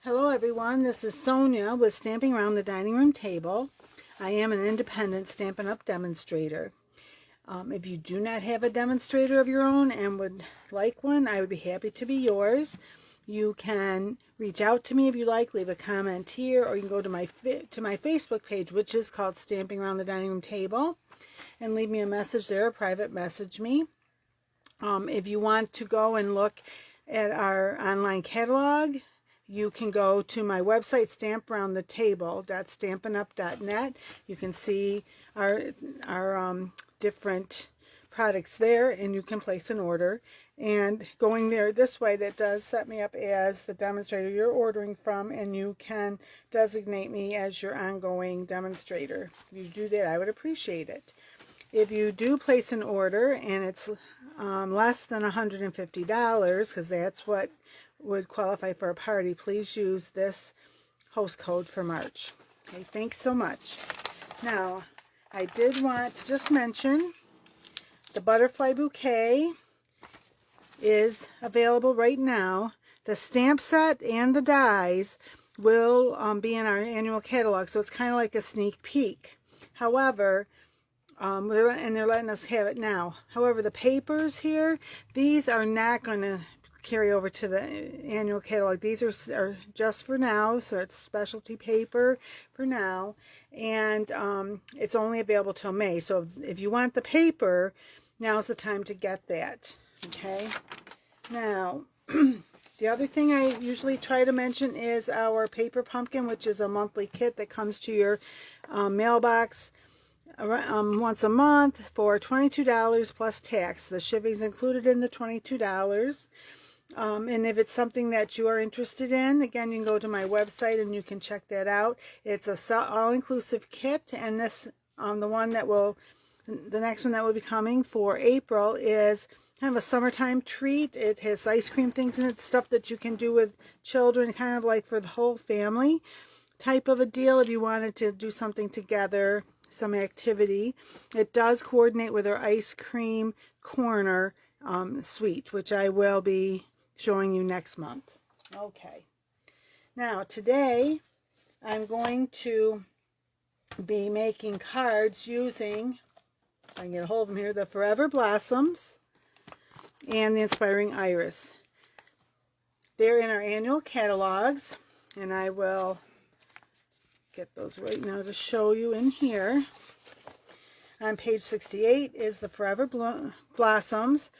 Hello everyone, this is Sonia with Stamping Around the Dining Room Table. I am an independent Stampin' Up! Demonstrator. If you do not have a demonstrator of your own and would like one, I would be happy to be yours. You can reach out to me if you like, leave a comment here, or you can go to my Facebook page, which is called Stamping Around the Dining Room Table, and leave me a message there, or private message me. If you want to go and look at our online catalog, you can go to my website, stamparoundthetable.stampinup.net. You can see our different products there, and you can place an order. And going there this way, that does set me up as the demonstrator you're ordering from, and you can designate me as your ongoing demonstrator. If you do that, I would appreciate it. If you do place an order and it's less than $150, because that's what would qualify for a party, please use this host code for March. Okay, thanks so much. Now, I did want to just mention the butterfly bouquet is available right now. The stamp set and the dies will be in our annual catalog, so it's kind of like a sneak peek. However, they're letting us have it now. However, the papers here, these are not going to carry over to the annual catalog. These are just for now, so it's specialty paper for now, and it's only available till May. So if you want the paper, now's the time to get that. Okay. Now, the other thing I usually try to mention is our paper pumpkin, which is a monthly kit that comes to your mailbox once a month for $22 plus tax. The shipping is included in the $22. And if it's something that you are interested in, again, you can go to my website and you can check that out. It's a all-inclusive kit, and this the next one that will be coming for April is kind of a summertime treat. It has ice cream things in it, stuff that you can do with children, kind of like for the whole family type of a deal if you wanted to do something together, some activity. It does coordinate with our ice cream corner suite, which I will be showing you next month. Okay. Now, today I'm going to be making cards using, if I can get a hold of them here, the Forever Blossoms and the Inspiring Iris. They're in our annual catalogs, and I will get those right now to show you in here. On page 68 is the Forever Blossoms,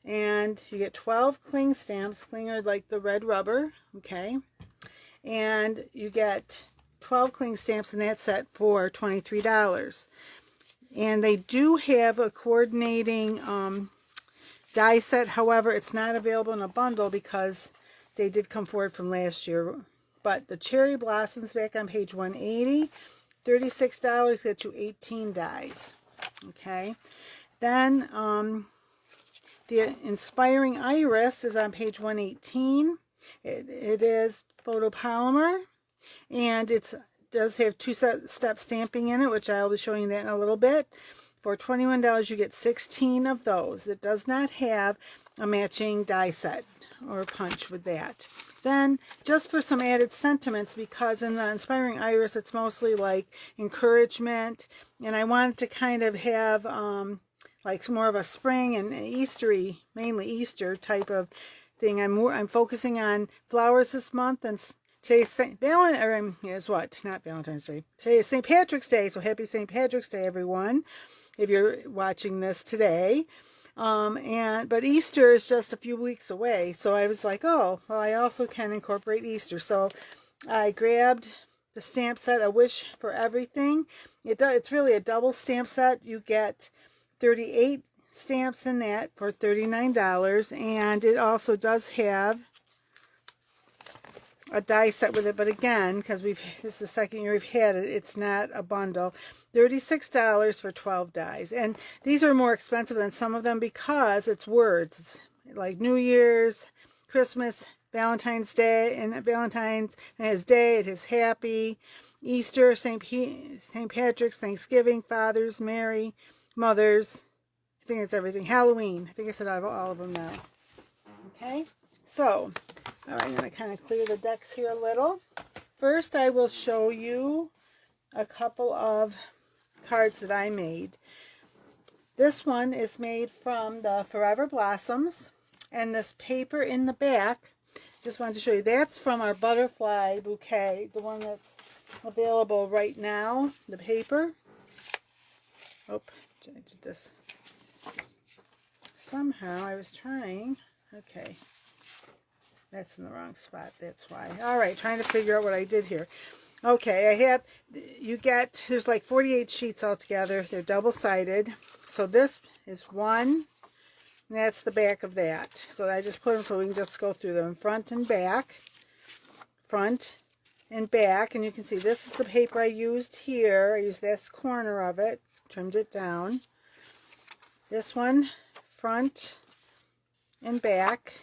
and you get 12 cling stamps. Cling are like the red rubber, okay? And you get 12 cling stamps in that set for $23. And they do have a coordinating die set. However, it's not available in a bundle because they did come forward from last year. But the Cherry Blossoms, back on page 180, $36, get you 18 dies. Okay. Then the Inspiring Iris is on page 118. It is photopolymer, and it does have two-step stamping in it, which I'll be showing you that in a little bit. For $21, you get 16 of those. It does not have a matching die set or punch with that. Then, just for some added sentiments, because in the Inspiring Iris, it's mostly like encouragement, and I wanted to kind of have like more of a spring and Eastery, mainly Easter type of thing. I'm focusing on flowers this month, and today's St. Valentine's Day. Today is St. Patrick's Day, so happy St. Patrick's Day, everyone, if you're watching this today. But Easter is just a few weeks away, so I was like, oh, well, I also can incorporate Easter. So I grabbed the stamp set, A Wish for Everything. It's really a double stamp set. You get 38 stamps in that for $39, and it also does have a die set with it, but again, because this is the second year we've had it, it's not a bundle. $36 for 12 dies, and these are more expensive than some of them because it's words. It's like New Year's, Christmas, Valentine's Day, and Valentine's, and it has day, it has happy, Easter, St. Patrick's, Thanksgiving, Father's, Mary, Mother's, I think it's everything, Halloween. I think I said all of them now. Okay, so All right, I'm going to kind of clear the decks here a little. First, I will show you a couple of cards that I made. This one is made from the Forever Blossoms, and this paper in the back, just wanted to show you, that's from our butterfly bouquet, the one that's available right now, the paper. Oh, I did this. Somehow I was trying, okay. That's in the wrong spot, that's why. All right, trying to figure out what I did here. Okay, I have, there's like 48 sheets altogether. They're double-sided. So this is one, and that's the back of that. So I just put them so we can just go through them. Front and back. Front and back. And you can see this is the paper I used here. I used this corner of it, trimmed it down. This one, front and back.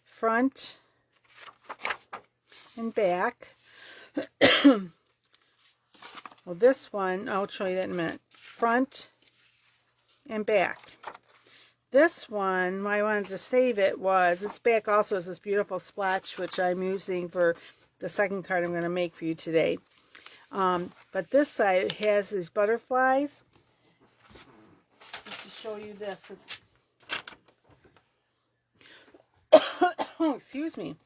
Front and back. Well, this one, I'll show you that in a minute. Front and back. This one, why I wanted to save it was, its back also is this beautiful splotch, which I'm using for the second card I'm going to make for you today. But this side, it has these butterflies. Just to show you this, 'cause oh, excuse me. You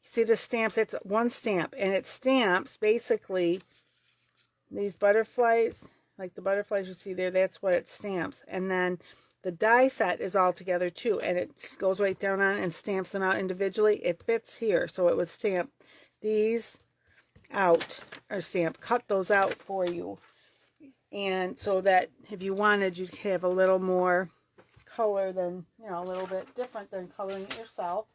see the stamps? It's one stamp, and it stamps basically these butterflies, like the butterflies you see there. That's what it stamps, and then the die set is all together too, and it goes right down on and stamps them out individually. It fits here, so it would stamp these out, or cut those out for you, and so that if you wanted, you'd have a little more color than, you know, a little bit different than coloring it yourself.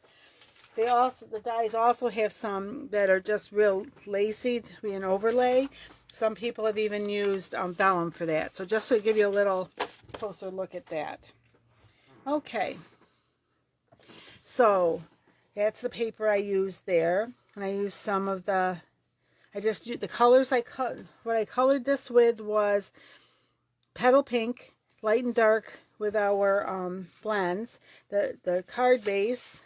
The dies also have some that are just real lacy to be an overlay. Some people have even used vellum for that. So just to give you a little closer look at that. Okay. So that's the paper I used there. And I used some of the, I just used the colors what I colored this with was petal pink, light and dark with our blends. The card base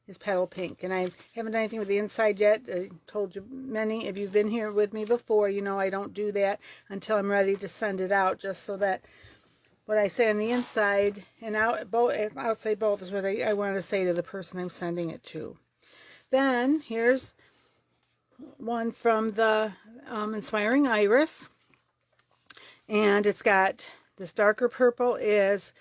is petal pink, and I haven't done anything with the inside yet. I told you, many if you've been here with me before, you know I don't do that until I'm ready to send it out, just so that what I say on the inside and outside both is what I want to say to the person I'm sending it to. Then here's one from the Inspiring Iris, and it's got this darker purple is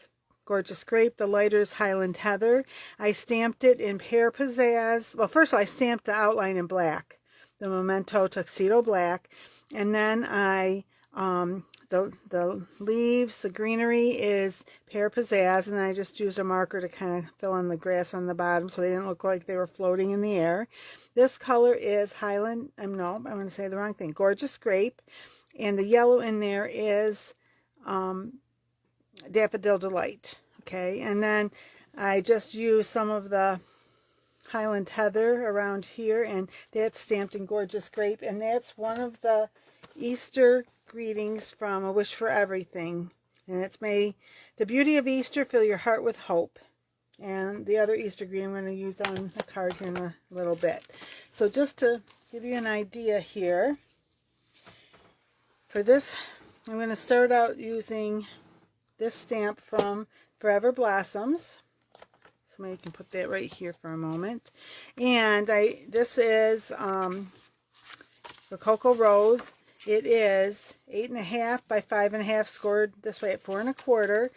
Gorgeous Grape, the lighter is Highland Heather. I stamped it in Pear Pizzazz. Well, first of all, I stamped the outline in black, the Memento Tuxedo Black, and then the leaves, the greenery is Pear Pizzazz, and then I just used a marker to kind of fill in the grass on the bottom so they didn't look like they were floating in the air. This color is Highland, no, I'm going to say the wrong thing, Gorgeous Grape, and the yellow in there is Daffodil Delight. Okay, and then I just used some of the Highland Heather around here, and that's stamped in Gorgeous Grape, and that's one of the Easter greetings from A Wish for Everything, and it's may the beauty of Easter fill your heart with hope. And the other Easter greeting I'm going to use on a card here in a little bit. So just to give you an idea here, for this I'm going to start out using this stamp from Forever Blossoms. So maybe you can put that right here for a moment. And this is Rococo Rose. It is 8.5 by 5.5, scored this way at 4 1/4.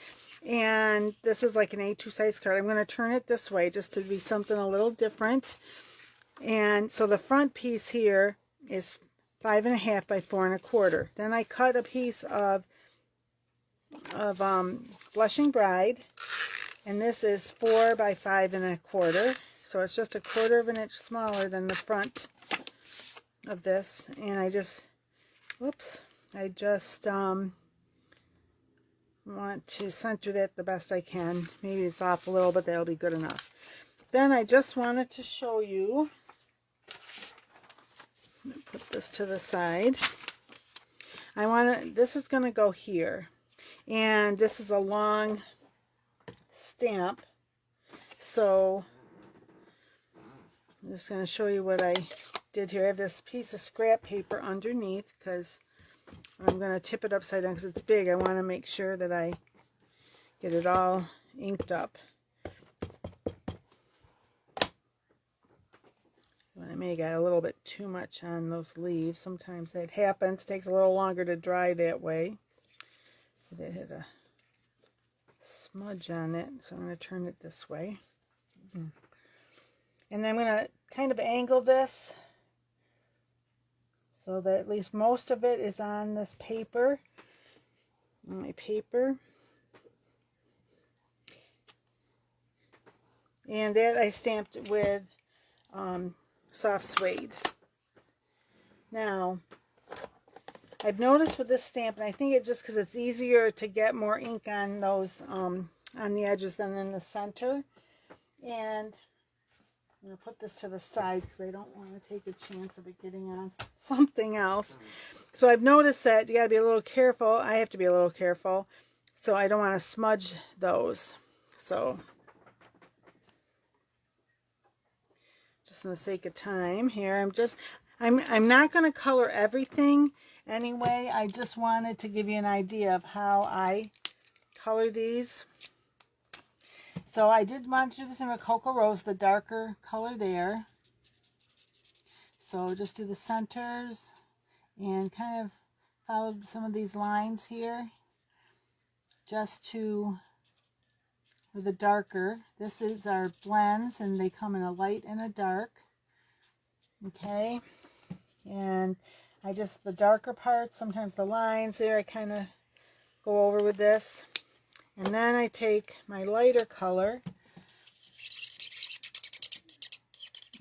And this is like an A2 size card. I'm going to turn it this way just to be something a little different. And so the front piece here is 5.5 by 4 1/4. Then I cut a piece of Blushing Bride, and this is 4 by 5 1/4. So it's just 1/4 of an inch smaller than the front of this. And I just, whoops, I just want to center that the best I can. Maybe it's off a little, but that'll be good enough. Then I just wanted to show you, I'm going to put this to the side. This is going to go here. And this is a long stamp. So I'm just going to show you what I did here. I have this piece of scrap paper underneath because I'm going to tip it upside down because it's big. I want to make sure that I get it all inked up. I may have got a little bit too much on those leaves. Sometimes that happens. It takes a little longer to dry that way. It had a smudge on it, so I'm going to turn it this way. And then I'm going to kind of angle this so that at least most of it is on this paper, on my paper. And that I stamped with soft suede. Now, I've noticed with this stamp, and I think it's just because it's easier to get more ink on those, on the edges than in the center. And I'm going to put this to the side because I don't want to take a chance of it getting on something else. So I've noticed that you got to be a little careful. I have to be a little careful. So I don't want to smudge those. So just in the sake of time here, I'm not going to color everything anyway. I just wanted to give you an idea of how I color these. So I did want to do this in Rococo Rose, the darker color there. So just do the centers and kind of follow some of these lines here just to with the darker. This is our blends, and they come in a light and a dark. Okay, and I just, the darker parts, sometimes the lines there, I kind of go over with this. And then I take my lighter color,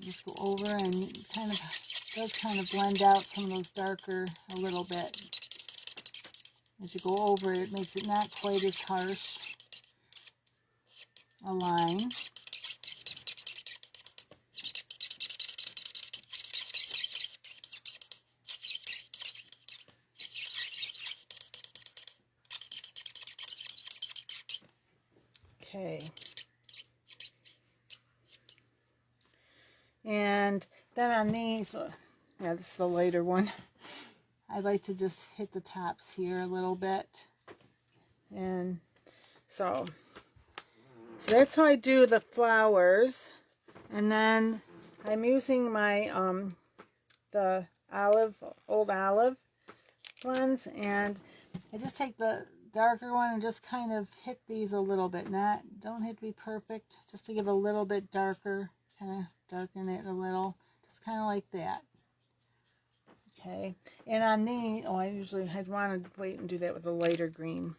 just go over, and it kind of does kind of blend out some of those darker a little bit. As you go over it, it makes it not quite as harsh a line. Okay. And then on these, yeah, this is the lighter one. I like to just hit the tops here a little bit. And so that's how I do the flowers. And then I'm using my the old olive ones, and I just take the darker one and just kind of hit these a little bit. Don't have to be perfect, just to give a little bit darker, kind of darken it a little, just kind of like that. Okay, and on these, I'd want to wait and do that with the lighter green.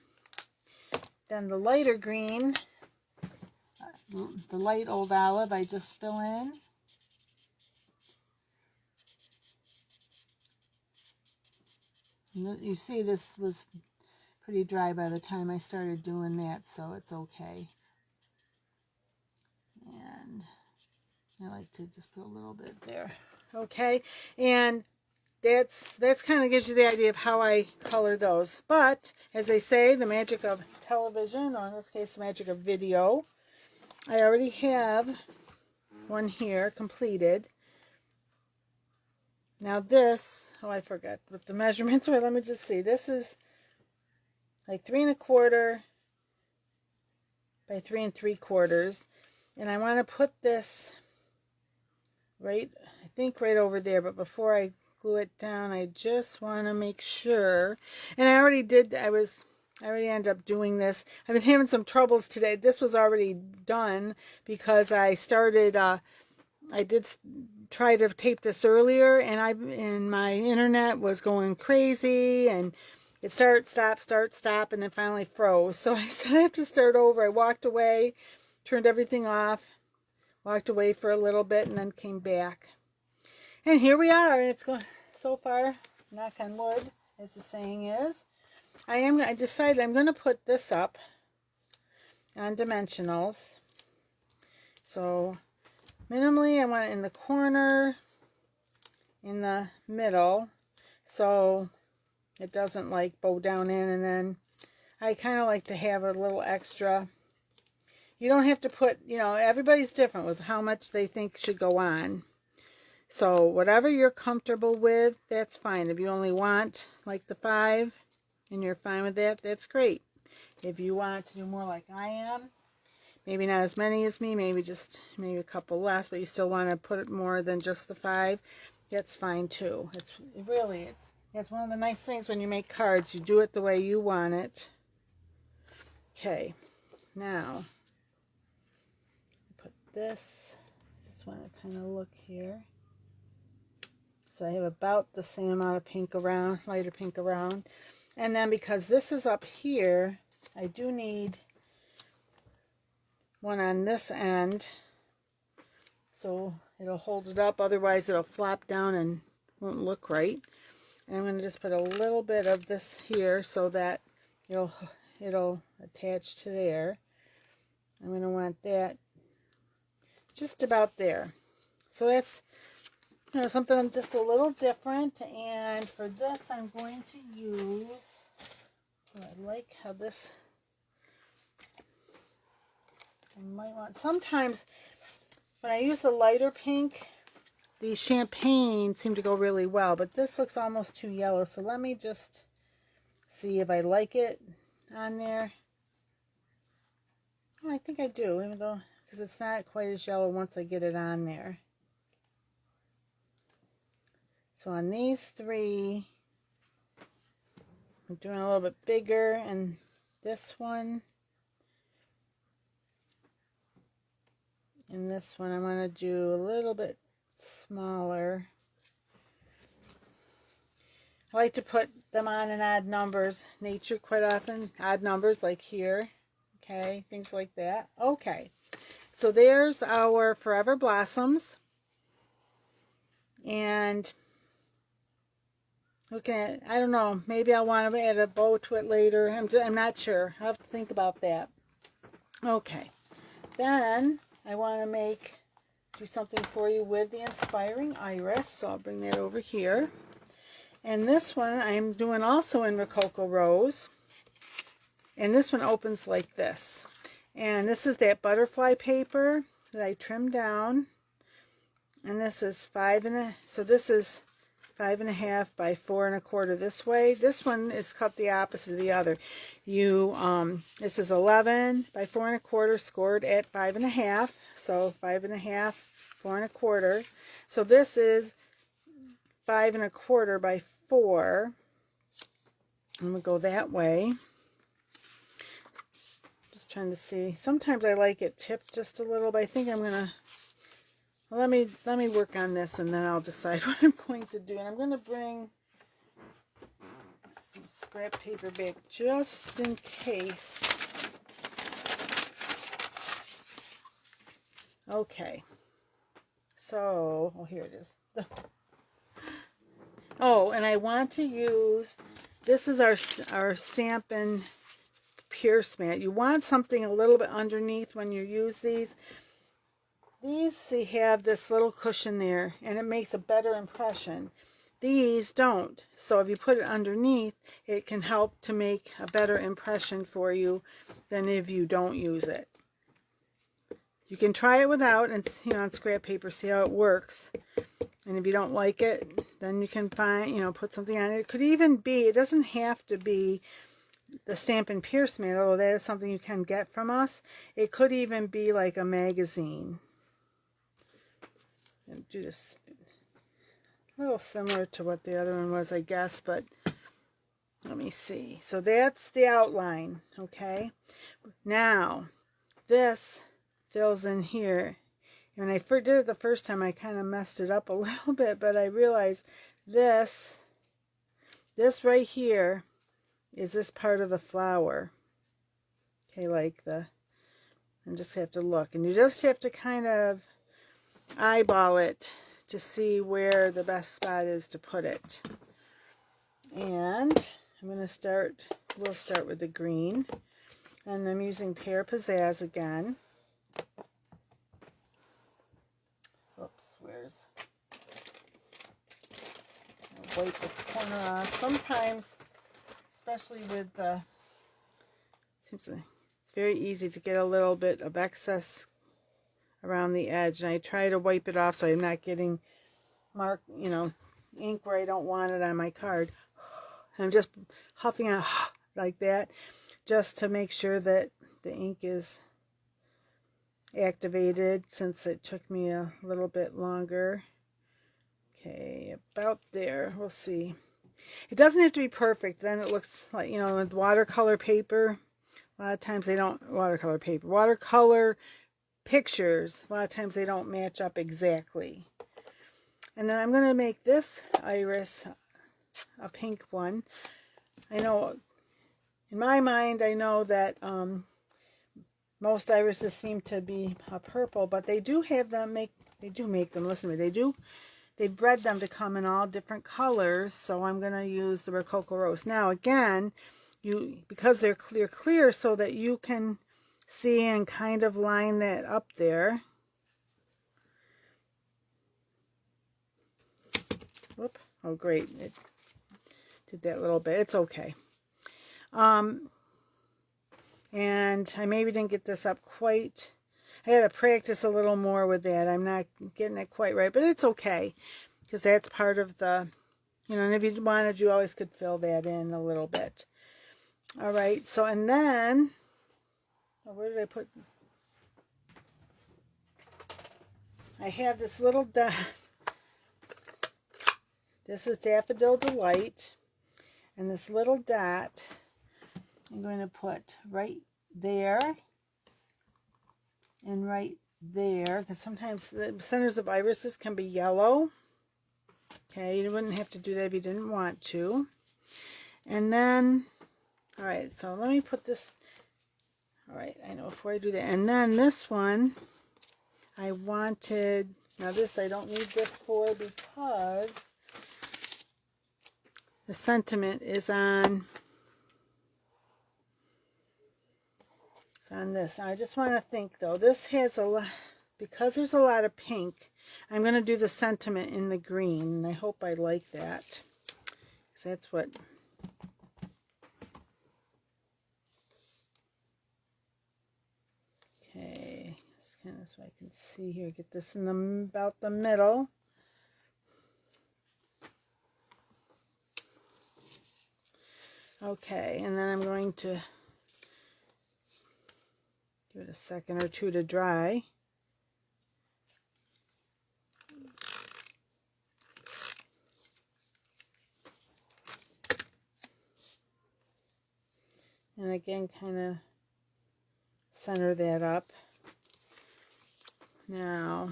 Then the lighter green, the light old olive, I just fill in. You see, this was pretty dry by the time I started doing that, so it's okay. And I like to just put a little bit there. Okay, and that's kind of gives you the idea of how I color those. But as they say, the magic of television, or in this case the magic of video, I already have one here completed. Now this, oh, I forgot what the measurements were. Let me just see. This is like 3 1/4 by 3 3/4, and I want to put this right, I think right over there. But before I glue it down, I just want to make sure. And I already did. I already ended up doing this. I've been having some troubles today. This was already done because I started. I did try to tape this earlier, and my internet was going crazy, and it started, stop, and then finally froze. So I said I have to start over. I walked away, turned everything off, walked away for a little bit, and then came back. And here we are. It's going so far, knock on wood, as the saying is. I decided I'm going to put this up on dimensionals. So minimally, I want it in the corner, in the middle, so it doesn't like bow down in, and then I kind of like to have a little extra. You don't have to put, everybody's different with how much they think should go on. So whatever you're comfortable with, that's fine. If you only want like the 5 and you're fine with that, that's great. If you want to do more like I am, maybe not as many as me, maybe a couple less, but you still want to put it more than just the 5, that's fine too. It's one of the nice things when you make cards. You do it the way you want it. Okay, now put this. I just want to kind of look here. So I have about the same amount of pink around, lighter pink around. And then because this is up here, I do need one on this end. So it'll hold it up, otherwise it'll flop down and won't look right. And I'm going to just put a little bit of this here so that it'll attach to there. I'm going to want that just about there. So that's something just a little different. And for this, I'm going to use, I like how this, I might want, sometimes when I use the lighter pink, the champagne seem to go really well, but this looks almost too yellow. So let me just see if I like it on there. Oh, I think I do, even though, because it's not quite as yellow once I get it on there. So on these 3, I'm doing a little bit bigger, and this one, and this one I'm going to do a little bit smaller. I like to put them on in odd numbers. Nature quite often, odd numbers like here. Okay, things like that. Okay, so there's our Forever Blossoms. And looking at, I don't know, maybe I want to add a bow to it later. I'm not sure. I'll have to think about that. Okay, then I want to do something for you with the Inspiring Iris. So I'll bring that over here. And this one I'm doing also in Rococo Rose. And this one opens like this. And this is that butterfly paper that I trimmed down. And this is 5.5. So this is 5.5 by 4 1/4 this way. This one is cut the opposite of the other. This is 11 by 4 1/4 scored at 5.5. So 5.5, 4 1/4. So this is 5 1/4 by 4. I'm gonna go that way. Just trying to see. Sometimes I like it tipped just a little, but I think I'm gonna. Well, let me work on this, and then I'll decide what I'm going to do. And I'm going to bring some scrap paper back just in case. Okay. So, oh, here it is. Oh, and I want to use, this is our Stampin' Pierce mat. You want something a little bit underneath when you use these. These have this little cushion there, and it makes a better impression. These don't. So if you put it underneath, it can help to make a better impression for you than if you don't use it. You can try it without, and on scrap paper, see how it works. And if you don't like it, then you can put something on it. It could even be, it doesn't have to be the Stampin' Pierce mat, although that is something you can get from us. It could even be like a magazine. And do this a little similar to what the other one was, I guess, but let me see. So that's the outline, okay? Now, this fills in here. When I did it the first time, I kind of messed it up a little bit, but I realized this right here is this part of the flower. Okay, like I just have to look, and you just have to kind of eyeball it to see where the best spot is to put it. And we'll start with the green, and I'm using Pear Pizzazz again. Oops, I'll wipe this corner off. Sometimes, especially with it's very easy to get a little bit of excess around the edge, and I try to wipe it off so I'm not getting mark, ink where I don't want it on my card. I'm just huffing out like that just to make sure that the ink is activated, since it took me a little bit longer. Okay, about there. We'll see. It doesn't have to be perfect. Then it looks like, with watercolor paper, a lot of times they don't, watercolor pictures, a lot of times they don't match up exactly. And then I'm going to make this iris a pink one. I know, in my mind, I know that most irises seem to be a purple, but they do have them make them, listen to me, they bred them to come in all different colors, so I'm going to use the Rococo Rose. Now again, because they're clear so that you can see and kind of line that up there. Whoop. Oh great, it did that little bit. It's okay. And I maybe didn't get this up quite. I had to practice a little more with that. I'm not getting it quite right, but it's okay, because that's part of the, and if you wanted, you always could fill that in a little bit. All right, so, and then, where did I put? I have this little dot. This is Daffodil Delight, and this little dot I'm going to put right there and right there, because sometimes the centers of irises can be yellow. Okay, you wouldn't have to do that if you didn't want to. And then, all right, so let me put this, all right, I know before I do that. And then this one, I wanted, now this I don't need this for because the sentiment is on, it's on this. Now I just want to think though, this has a lot, because there's a lot of pink, I'm going to do the sentiment in the green, and I hope I like that, because that's what, okay, it's kind of so I can see here, get this in about the middle. Okay, and then I'm going to give it a second or two to dry. And again, kind of center that up. Now,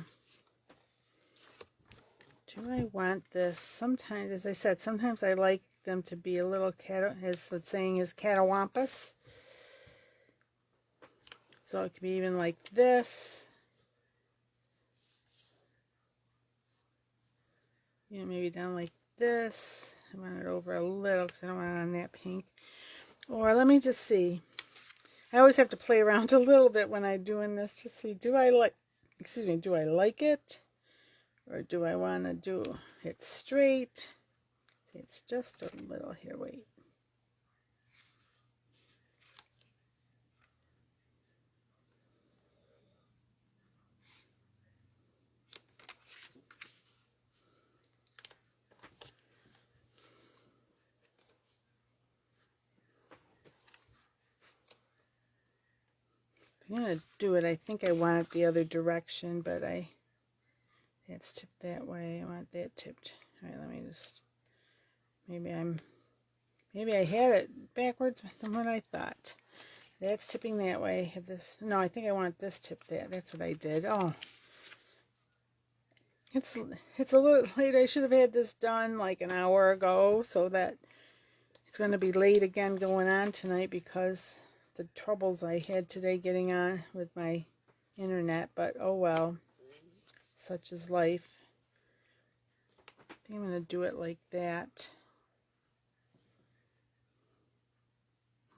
do I want this? Sometimes, as I said, sometimes I like them to be a little as the saying is, catawampus. So it could be even like this. Maybe down like this. I want it over a little because I don't want it on that pink. Or let me just see. I always have to play around a little bit when I'm doing this to see, do I like it? Or do I want to do it straight? See, it's just a little here, wait. I'm going to do it. I think I want it the other direction, but it's tipped that way. I want that tipped. All right, let me just, maybe I had it backwards than what I thought. That's tipping that way. Have this, no, I think I want this tipped that. That's what I did. Oh, it's a little late. I should have had this done like an hour ago, so that it's going to be late again going on tonight because the troubles I had today getting on with my internet, but oh well, such is life. I think I'm going to do it like that.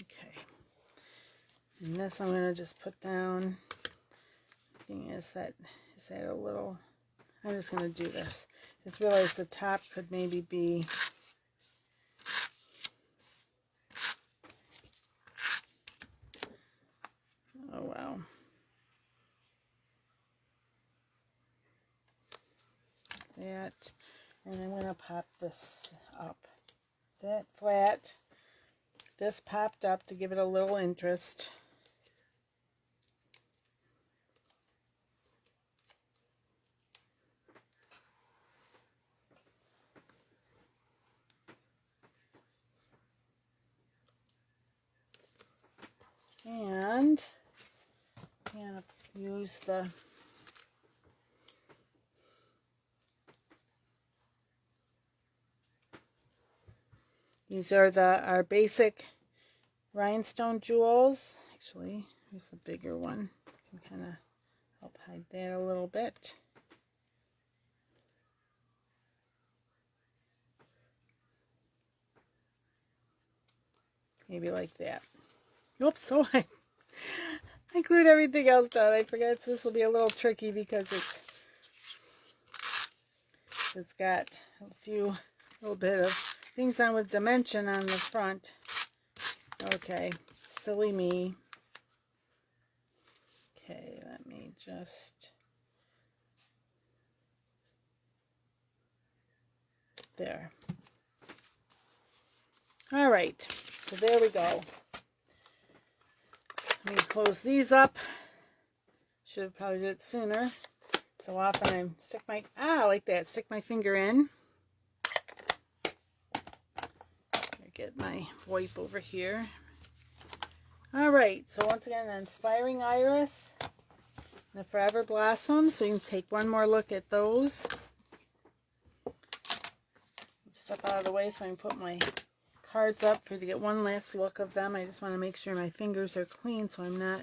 Okay. And this I'm going to just put down. The thing is that a little, I'm just going to do this. Just realized the top could maybe be, oh wow. That. And I'm going to pop this up. That flat. This popped up to give it a little interest. And I'm going to use these are our basic rhinestone jewels. Actually, here's a bigger one. I can kind of help hide that a little bit. Maybe like that. Oops, so I glued everything else down. I forgot this will be a little tricky because it's got a little bit of things on with dimension on the front. Okay, silly me. Okay, let me just, there. All right, so there we go. Let me close these up. Should have probably did it sooner. So often I like that, stick my finger in. Get my wipe over here. All right, so once again, the Inspiring Iris, the Forever Blossoms. So you can take one more look at those. Step out of the way so I can put my cards up to get one last look of them. I just want to make sure my fingers are clean so I'm not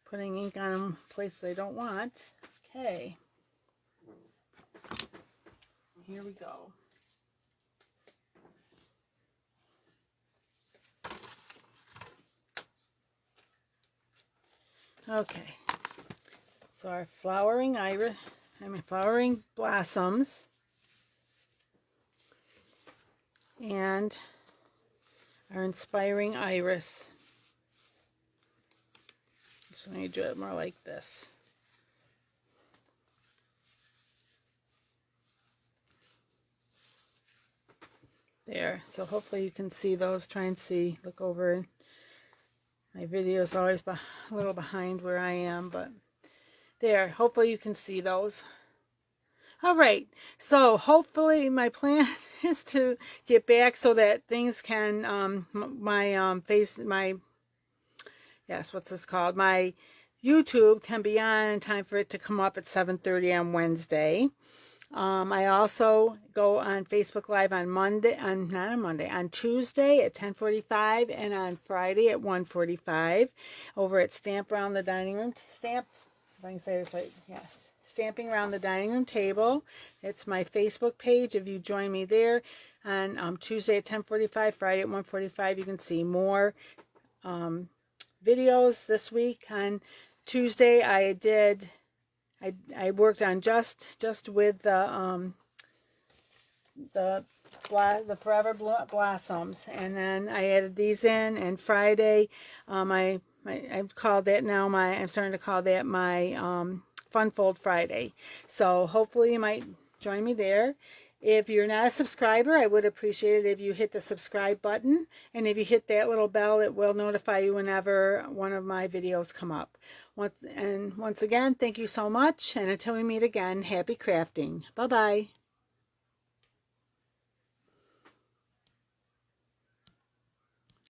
putting ink on them places I don't want. Okay. Here we go. Okay, so our flowering blossoms and our Inspiring Iris. So let me do it more like this. There, so hopefully you can see those. Try and see, look over. My video is always a little behind where I am, but there, hopefully you can see those. All right, so hopefully my plan is to get back so that things can, my YouTube can be on in time for it to come up at 7:30 on Wednesday. I also go on Facebook Live on Tuesday at 10:45 and on Friday at 1:45 over at Stamping Around the Dining Room Table. It's my Facebook page. If you join me there on Tuesday at 10:45, Friday at 1:45, you can see more videos. This week on Tuesday, I worked on just with the Forever Blossoms, and then I added these in. And Friday, I've called that now I'm starting to call that my Fun Fold Friday. So hopefully you might join me there. If you're not a subscriber, I would appreciate it if you hit the subscribe button. And if you hit that little bell, it will notify you whenever one of my videos come up. Once again, thank you so much. And until we meet again, happy crafting. Bye-bye.